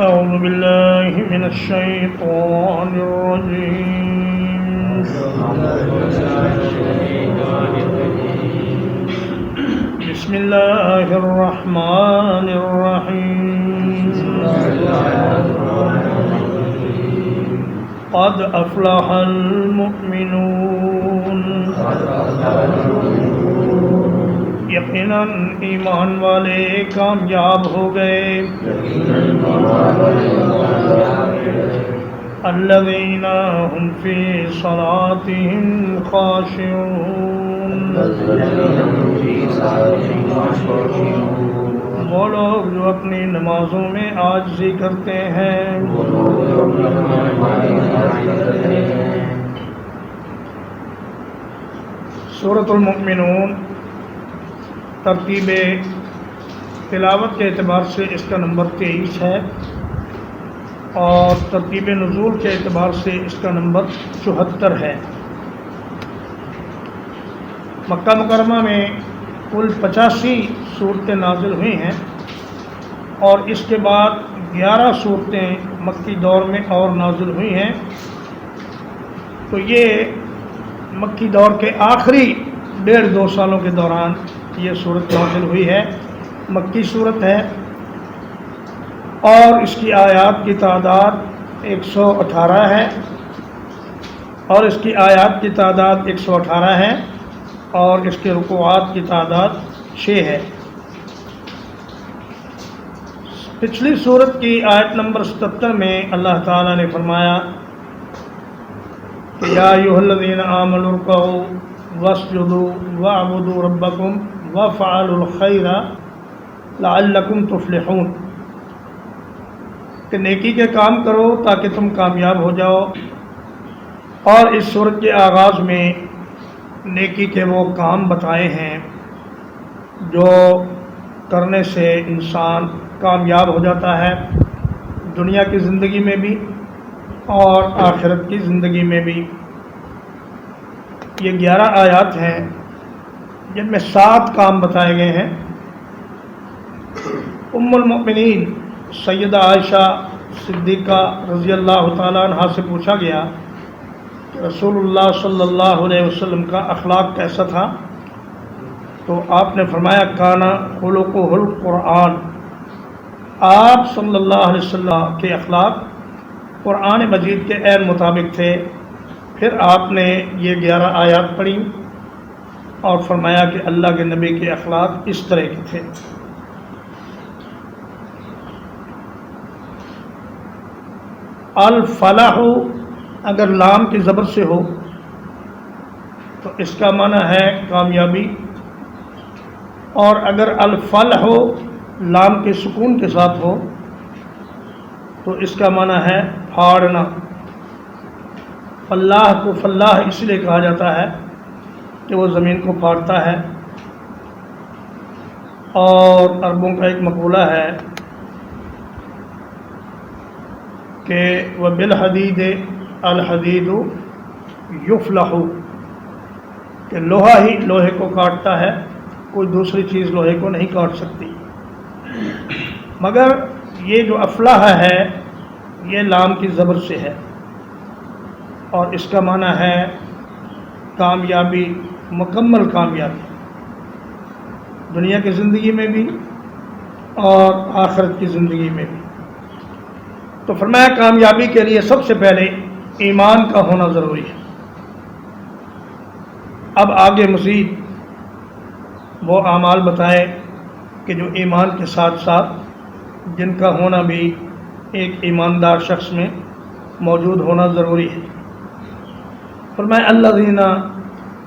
أعوذ بالله من الشيطان الرجيم بسم الله الرحمن الرحيم قد أفلح المؤمنون یقیناً ایمان والے کامیاب ہو گئے الذین هم فی صلاتهم خاشعون وہ لوگ جو اپنی نمازوں میں عاجزی کرتے ہیں سورۃ المؤمنون ترتیب تلاوت کے اعتبار سے اس کا نمبر 23 ہے اور ترتیب نزول کے اعتبار سے اس کا نمبر 74 ہے۔ مکہ مکرمہ میں کل 85 صورتیں نازل ہوئی ہیں اور اس کے بعد 11 صورتیں مکی دور میں اور نازل ہوئی ہیں، تو یہ مکی دور کے آخری 1.5-2 سالوں کے دوران یہ صورت نازل ہوئی ہے۔ مکی صورت ہے اور اس کی آیات کی تعداد 118 ہے اور اس کی آیات کی تعداد 118 ہے اور اس کے رکوعات کی تعداد 6 ہے۔ پچھلی صورت کی آیت نمبر 77 میں اللہ تعالیٰ نے فرمایا کہ یا ایھا الذین آمنوا ارکعوا واسجدوا واعبدوا ربکم وافعلوا الخیر لعلکم تفلحون، کہ نیکی کے کام کرو تاکہ تم کامیاب ہو جاؤ۔ اور اس صورت کے آغاز میں نیکی کے وہ کام بتائے ہیں جو کرنے سے انسان کامیاب ہو جاتا ہے، دنیا کی زندگی میں بھی اور آخرت کی زندگی میں بھی۔ یہ 11 آیات ہیں جن میں 7 کام بتائے گئے ہیں۔ ام المؤمنین سیدہ عائشہ صدیقہ رضی اللہ تعالیٰ عنہ سے پوچھا گیا کہ رسول اللہ صلی اللہ علیہ وسلم کا اخلاق کیسا تھا، تو آپ نے فرمایا کانا خلقہ القرآن، آپ صلی اللہ علیہ وسلم کے اخلاق قرآن مجید کے عین مطابق تھے۔ پھر آپ نے یہ 11 آیات پڑھی اور فرمایا کہ اللہ کے نبی کے اخلاق اس طرح کے تھے۔ الفلاح اگر لام کی زبر سے ہو تو اس کا معنی ہے کامیابی، اور اگر الفلح لام کے سکون کے ساتھ ہو تو اس کا معنی ہے پھاڑنا۔ فلاح کو فلاح اس لیے کہا جاتا ہے کہ وہ زمین کو پھاڑتا ہے، اور عربوں کا ایک مقولہ ہے کہ وَبِالْحَدِيدِ الْحَدِيدُ يُفْلَحُ، کہ لوہا ہی لوہے کو کاٹتا ہے، کوئی دوسری چیز لوہے کو نہیں کاٹ سکتی۔ مگر یہ جو افلاح ہے یہ لام کی زبر سے ہے اور اس کا معنی ہے کامیابی، مکمل کامیابی، دنیا کی زندگی میں بھی اور آخرت کی زندگی میں بھی۔ تو فرمایا کامیابی کے لیے سب سے پہلے ایمان کا ہونا ضروری ہے۔ اب آگے مزید وہ اعمال بتائے کہ جو ایمان کے ساتھ ساتھ جن کا ہونا بھی ایک ایماندار شخص میں موجود ہونا ضروری ہے۔ فرمایا الذین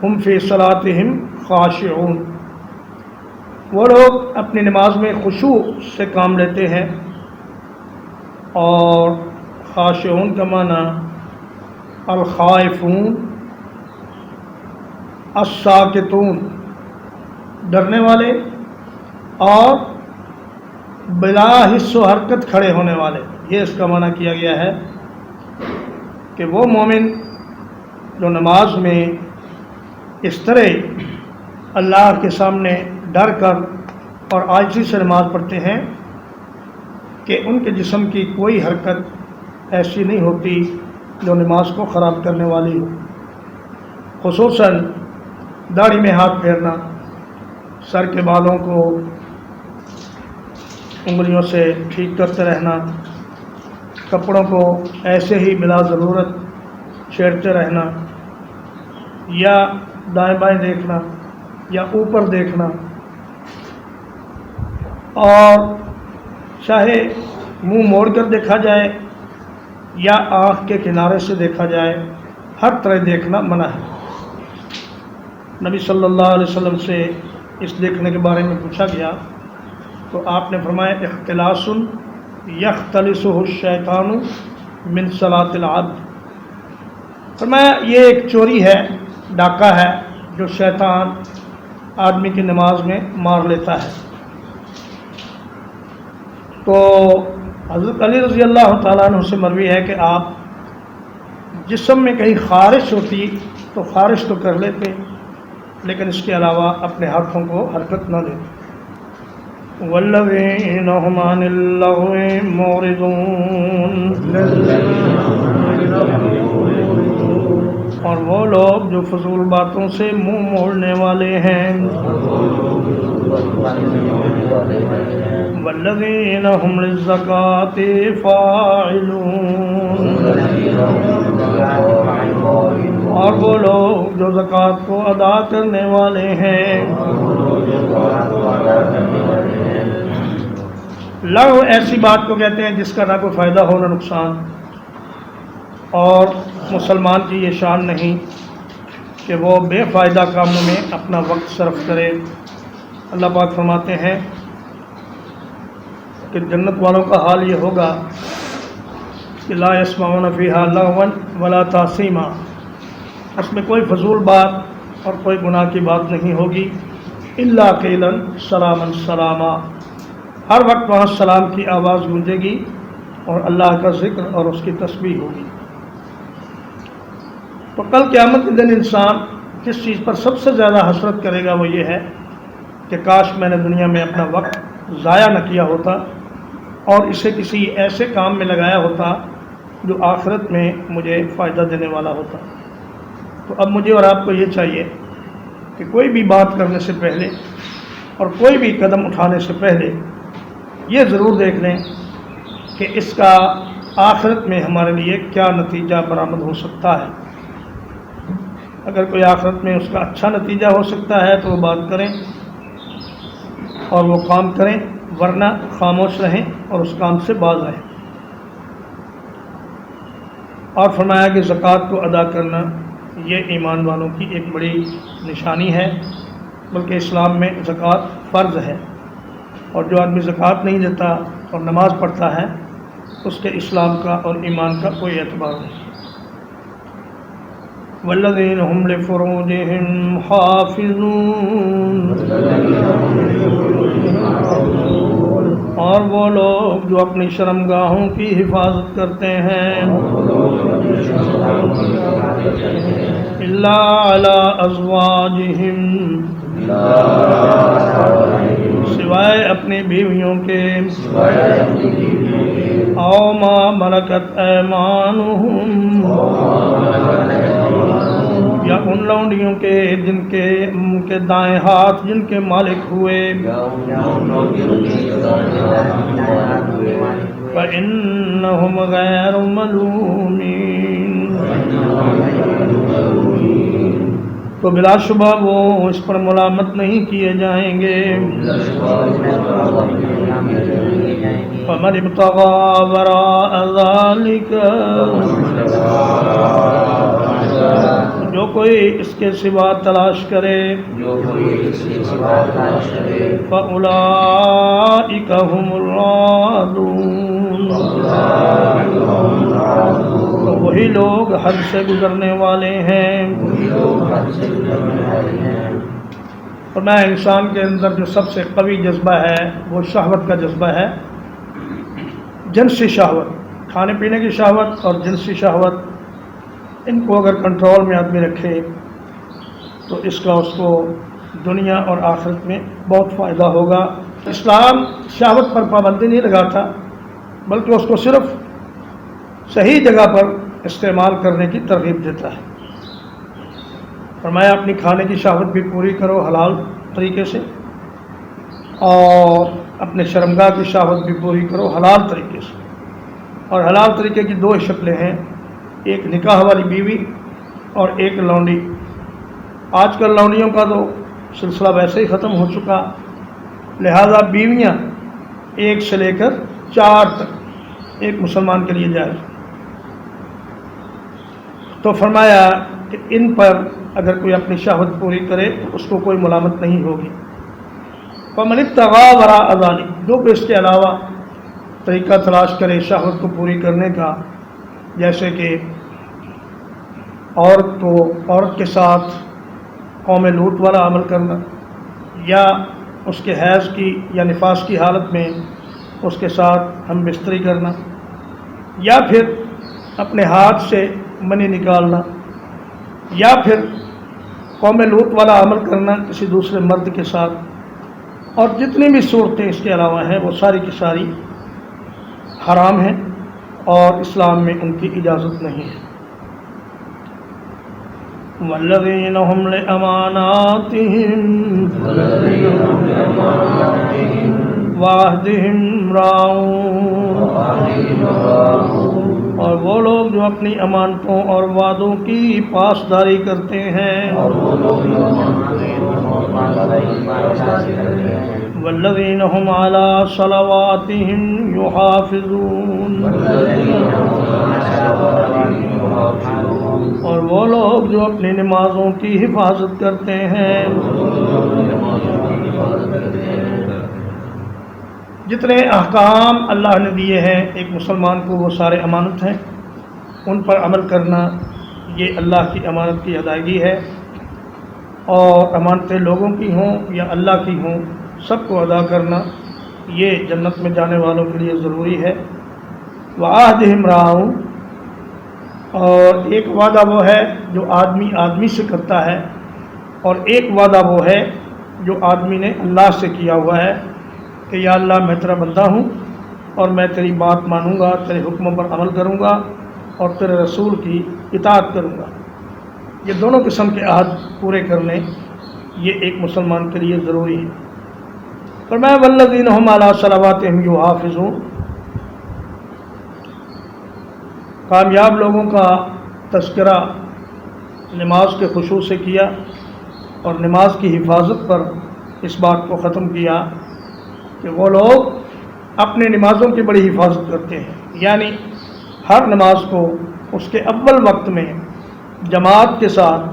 هم فی صلاتهم خاشعون، وہ لوگ اپنی نماز میں خشوع سے کام لیتے ہیں، اور خاشعون کا معنی الخائفون الساکتون، ڈرنے والے اور بلا حس و حرکت کھڑے ہونے والے، یہ اس کا معنی کیا گیا ہے کہ وہ مومن جو نماز میں اس طرح اللہ کے سامنے ڈر کر اور عاجزی سے نماز پڑھتے ہیں کہ ان کے جسم کی کوئی حرکت ایسی نہیں ہوتی جو نماز کو خراب کرنے والی ہو، خصوصاً داڑھی میں ہاتھ پھیرنا، سر کے بالوں کو انگلیوں سے ٹھیک کرتے رہنا، کپڑوں کو ایسے ہی بلا ضرورت چھیڑتے رہنا، یا دائیں بائیں دیکھنا یا اوپر دیکھنا، اور چاہے منہ موڑ کر دیکھا جائے یا آنکھ کے کنارے سے دیکھا جائے، ہر طرح دیکھنا منع ہے۔ نبی صلی اللہ علیہ وسلم سے اس دیکھنے کے بارے میں پوچھا گیا تو آپ نے فرمایا اختلاس یختلسہ الشیطان من صلاۃ العبد، فرمایا یہ ایک چوری ہے، ڈاکہ ہے جو شیطان آدمی کی نماز میں مار لیتا ہے۔ تو حضرت علی رضی اللہ تعالیٰ عنہ سے مروی ہے کہ آپ جسم میں کہیں خارش ہوتی تو خارش تو کر لیتے، لیکن اس کے علاوہ اپنے ہاتھوں کو حرکت نہ دیتے۔ والذین هم عن اللغو معرضون، اور وہ لوگ جو فضول باتوں سے منہ موڑنے والے ہیں۔ والذین هم للزکاة فاعلون، اور وہ لوگ جو زکوٰۃ کو ادا کرنے والے ہیں۔ لغو ایسی بات کو کہتے ہیں جس کا نہ کوئی فائدہ ہو نہ نقصان، اور مسلمان کی یہ شان نہیں کہ وہ بے فائدہ کاموں میں اپنا وقت صرف کرے۔ اللہ پاک فرماتے ہیں کہ جنت والوں کا حال یہ ہوگا کہ لا یسمعون فیہا لغوا ولا تاثیما، اس میں کوئی فضول بات اور کوئی گناہ کی بات نہیں ہوگی، الا قیلا سلاما سلاما، ہر وقت وہاں سلام کی آواز گونجے گی اور اللہ کا ذکر اور اس کی تسبیح ہوگی۔ تو کل قیامت کے دن انسان جس چیز پر سب سے زیادہ حسرت کرے گا وہ یہ ہے کہ کاش میں نے دنیا میں اپنا وقت ضائع نہ کیا ہوتا اور اسے کسی ایسے کام میں لگایا ہوتا جو آخرت میں مجھے فائدہ دینے والا ہوتا۔ تو اب مجھے اور آپ کو یہ چاہیے کہ کوئی بھی بات کرنے سے پہلے اور کوئی بھی قدم اٹھانے سے پہلے یہ ضرور دیکھ لیں کہ اس کا آخرت میں ہمارے لیے کیا نتیجہ برآمد ہو سکتا ہے۔ اگر کوئی آخرت میں اس کا اچھا نتیجہ ہو سکتا ہے تو وہ بات کریں اور وہ کام کریں، ورنہ خاموش رہیں اور اس کام سے باز رہیں۔ اور فرمایا کہ زکوٰۃ کو ادا کرنا یہ ایمان والوں کی ایک بڑی نشانی ہے، بلکہ اسلام میں زکوٰۃ فرض ہے، اور جو آدمی زکوٰۃ نہیں دیتا اور نماز پڑھتا ہے اس کے اسلام کا اور ایمان کا کوئی اعتبار نہیں۔ والذین هم لفروجهم حافظون، اور وہ لوگ جو اپنی شرمگاہوں کی حفاظت کرتے ہیں، الا علی ازواجہم، سوائے اپنی بیویوں کے، او ما ملکت ایمانہم، یا ان لونڈیوں کے جن کے دائیں ہاتھ جن کے مالک ہوئے، فإنہم غیر ملومین، تو بلا شبہ وہ اس پر ملامت نہیں کیے جائیں گے۔ فمن ابتغى وراء ذلك، جو کوئی اس کے سوا تلاش کرے، فأولئک هم العادون، تو وہی لوگ حد سے گزرنے والے ہیں۔ اور میں انسان کے اندر جو سب سے قوی جذبہ ہے وہ شہوت کا جذبہ ہے، جنسی شہوت، کھانے پینے کی شہوت اور جنسی شہوت، ان کو اگر کنٹرول میں آدمی رکھے تو اس کا اس کو دنیا اور آخرت میں بہت فائدہ ہوگا۔ اسلام شہوت پر پابندی نہیں لگاتا، بلکہ اس کو صرف صحیح جگہ پر استعمال کرنے کی ترغیب دیتا ہے۔ فرمایا اپنی کھانے کی شہوت بھی پوری کرو حلال طریقے سے، اور اپنے شرمگاہ کی شہوت بھی پوری کرو حلال طریقے سے۔ اور حلال طریقے کی دو شکلیں ہیں، ایک نکاح والی بیوی اور ایک لونڈی۔ آج کل لونڈیوں کا تو سلسلہ ویسے ہی ختم ہو چکا، لہذا بیویاں 1 سے لے کر 4 تک ایک مسلمان کے لیے جائز۔ تو فرمایا کہ ان پر اگر کوئی اپنی شہوت پوری کرے تو اس کو کوئی ملامت نہیں ہوگی۔ فمن ابتغى وراء ذلك، جو کہ اس کے علاوہ طریقہ تلاش کرے شہوت کو پوری کرنے کا، جیسے کہ عورت کے ساتھ قوم لوط والا عمل کرنا، یا اس کے حیض کی یا نفاس کی حالت میں اس کے ساتھ ہم بستری کرنا، یا پھر اپنے ہاتھ سے منی نکالنا، یا پھر قوم لوط والا عمل کرنا کسی دوسرے مرد کے ساتھ، اور جتنی بھی صورتیں اس کے علاوہ ہیں وہ ساری کی ساری حرام ہیں اور اسلام میں ان کی اجازت نہیں ہے۔ والذین هم لأماناتهم وعہدهم راعون، اور وہ لوگ جو اپنی امانتوں اور وعدوں کی پاسداری کرتے ہیں۔ والذین هم علی صلواتهم یحافظون، اور وہ لوگ جو اپنی نمازوں کی حفاظت کرتے ہیں۔ جتنے احکام اللہ نے دیے ہیں ایک مسلمان کو وہ سارے امانت ہیں، ان پر عمل کرنا یہ اللہ کی امانت کی ادائیگی ہے، اور امانتیں لوگوں کی ہوں یا اللہ کی ہوں سب کو ادا کرنا یہ جنت میں جانے والوں کے لیے ضروری ہے۔ وعہدہم راعون، اور ایک وعدہ وہ ہے جو آدمی آدمی سے کرتا ہے، اور ایک وعدہ وہ ہے جو آدمی نے اللہ سے کیا ہوا ہے کہ یا اللہ میں تیرا بندہ ہوں اور میں تیری بات مانوں گا، تیرے حکموں پر عمل کروں گا اور تیرے رسول کی اطاعت کروں گا۔ یہ دونوں قسم کے عہد پورے کرنے یہ ایک مسلمان کے لیے ضروری ہے۔ فرمایا والذین هم علی صلواتہم یحافظون، کامیاب لوگوں کا تذکرہ نماز کے خشوع سے کیا، اور نماز کی حفاظت پر اس بات کو ختم کیا کہ وہ لوگ اپنے نمازوں کی بڑی حفاظت کرتے ہیں، یعنی ہر نماز کو اس کے اول وقت میں جماعت کے ساتھ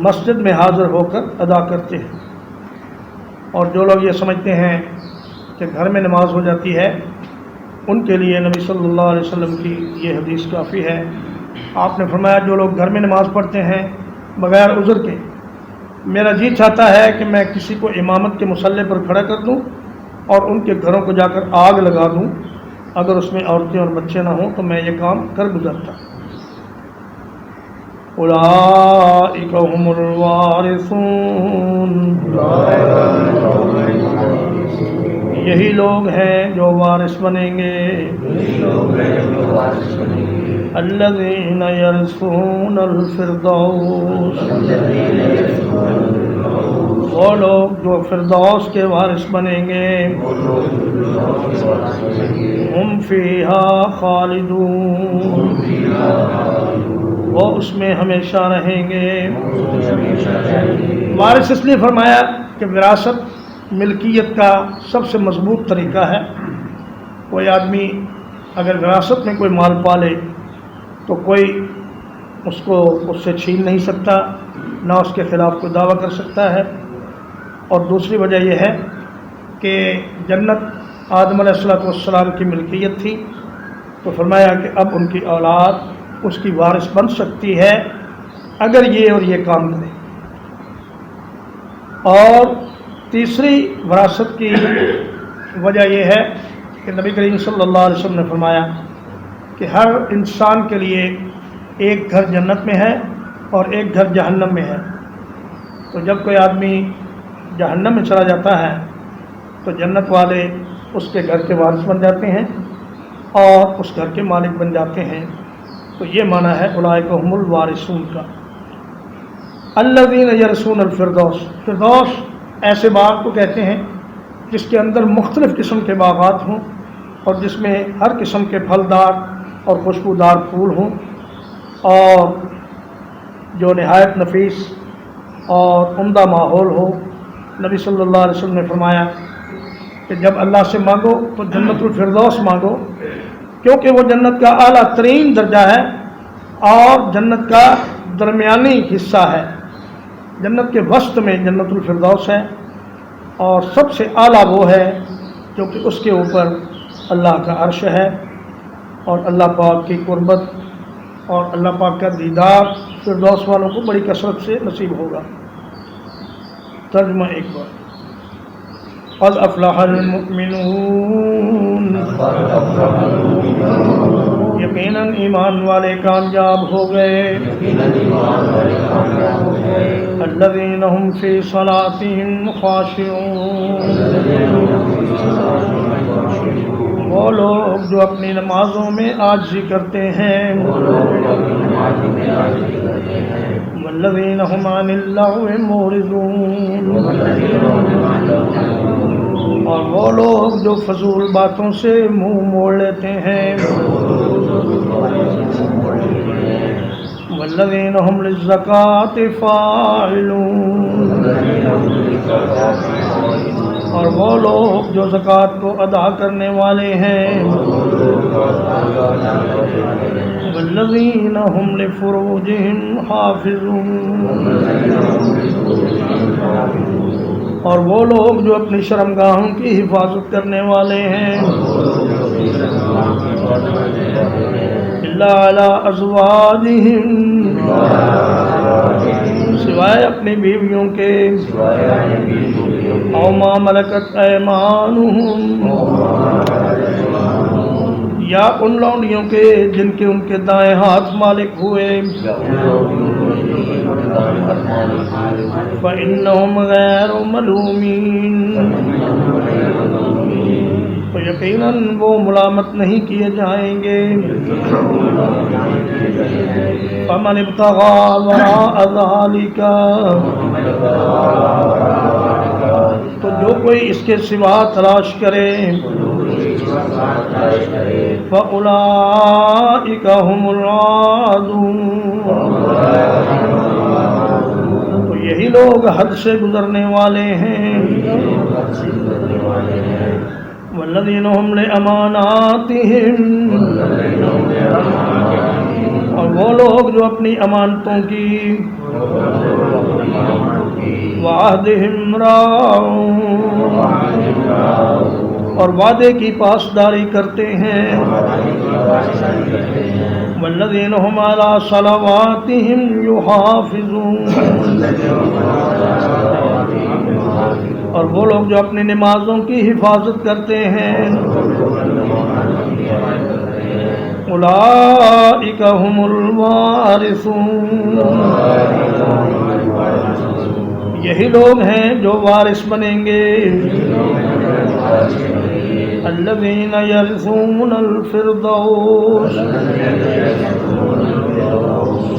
مسجد میں حاضر ہو کر ادا کرتے ہیں۔ اور جو لوگ یہ سمجھتے ہیں کہ گھر میں نماز ہو جاتی ہے، ان کے لیے نبی صلی اللہ علیہ وسلم کی یہ حدیث کافی ہے۔ آپ نے فرمایا جو لوگ گھر میں نماز پڑھتے ہیں بغیر عذر کے، میرا جی چاہتا ہے کہ میں کسی کو امامت کے مصلی پر کھڑا کر دوں اور ان کے گھروں کو جا کر آگ لگا دوں، اگر اس میں عورتیں اور بچے نہ ہوں تو میں یہ کام کر گزرتا۔ اولئک هم الوارثون، یہی لوگ ہیں جو وارث بنیں گے۔ الذین یرثون الفردوس، وہ لوگ جو فردوس کے وارث بنیں گے۔ ہم فیہا خالدون، وہ اس میں ہمیشہ رہیں گے۔ وارث اس لیے فرمایا کہ وراثت ملکیت کا سب سے مضبوط طریقہ ہے۔ کوئی آدمی اگر وراثت میں کوئی مال پالے تو کوئی اس سے چھین نہیں سکتا، نہ اس کے خلاف کوئی دعویٰ کر سکتا ہے۔ اور دوسری وجہ یہ ہے کہ جنت آدم علیہ السلام کی ملکیت تھی، تو فرمایا کہ اب ان کی اولاد اس کی وارث بن سکتی ہے اگر یہ اور یہ کام کرے۔ اور تیسری وراثت کی وجہ یہ ہے کہ نبی کریم صلی اللہ علیہ وسلم نے فرمایا کہ ہر انسان کے لیے ایک گھر جنت میں ہے اور ایک گھر جہنم میں ہے۔ تو جب کوئی آدمی جہنم میں چلا جاتا ہے تو جنت والے اس کے گھر کے وارث بن جاتے ہیں، اور اس گھر کے مالک بن جاتے ہیں۔ تو یہ معنی ہے اولئک هم الوارثون کا۔ الذین یرثون الفردوس، فردوس ایسے باغ کو کہتے ہیں جس کے اندر مختلف قسم کے باغات ہوں اور جس میں ہر قسم کے پھلدار اور خوشبودار پھول ہوں، اور جو نہایت نفیس اور عمدہ ماحول ہو۔ نبی صلی اللہ علیہ وسلم نے فرمایا کہ جب اللہ سے مانگو تو جنت الفردوس مانگو، کیونکہ وہ جنت کا اعلیٰ ترین درجہ ہے اور جنت کا درمیانی حصہ ہے۔ جنت کے وسط میں جنت الفردوس ہے، اور سب سے اعلیٰ وہ ہے جو کہ اس کے اوپر اللہ کا عرش ہے، اور اللہ پاک کی قربت اور اللہ پاک کا دیدار فردوس والوں کو بڑی کثرت سے نصیب ہوگا۔ ترجمہ ایک بار، قد افلح المؤمنون، یقیناً ایمان والے کامیاب ہو گئے، الذین هم فی صلاتهم خاشعون، وہ لوگ جو اپنی نمازوں میں عاجزی کرتے ہیں، والذین هم عن اللغو معرضون، اور وہ لوگ جو فضول باتوں سے منہ موڑ لیتے ہیں، والذین هم للزکاۃ فاعلون، اور وہ لوگ جو زکوٰۃ کو ادا کرنے والے ہیں، والذین هم لفروجهم حافظون، اور وہ لوگ جو اپنی شرمگاہوں کی حفاظت کرنے والے ہیں، الا علی ازواجہم، سوائے اپنی بیویوں کے، او ما ملکت ایمانہم، یا ان لونڈیوں کے جن کے ان کے دائیں ہاتھ مالک ہوئے، فإنہم غیر ملومین، تو یقیناً وہ ملامت نہیں کیے جائیں گے، فمن ابتغى وراء ذلك، تو جو کوئی اس کے سوا تلاش کرے، فأولئک هم العادون، تو یہی لوگ حد سے گزرنے والے ہیں، والذین هم لأماناتهم، اور وہ لوگ جو اپنی امانتوں کی، وعہدہم راعون، اور وعدے کی پاسداری کرتے ہیں، والذین هم علی صلواتہم یحافظون، اور وہ لوگ جو اپنی نمازوں کی حفاظت کرتے ہیں، اولئک هم الوارثون، یہی لوگ ہیں جو وارث بنیں گے، الذین یرثون الفردوس،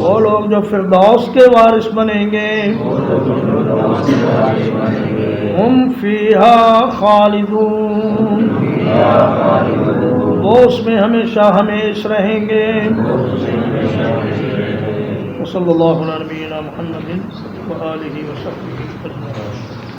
وہ لوگ جو فردوس کے وارث بنیں گے، ہم فیہا خالدون، وہ اس میں ہمیشہ ہمیش رہیں گے۔ وصلی اللہ علی نبینا محمد وآلہ وصحبہ اجمعین۔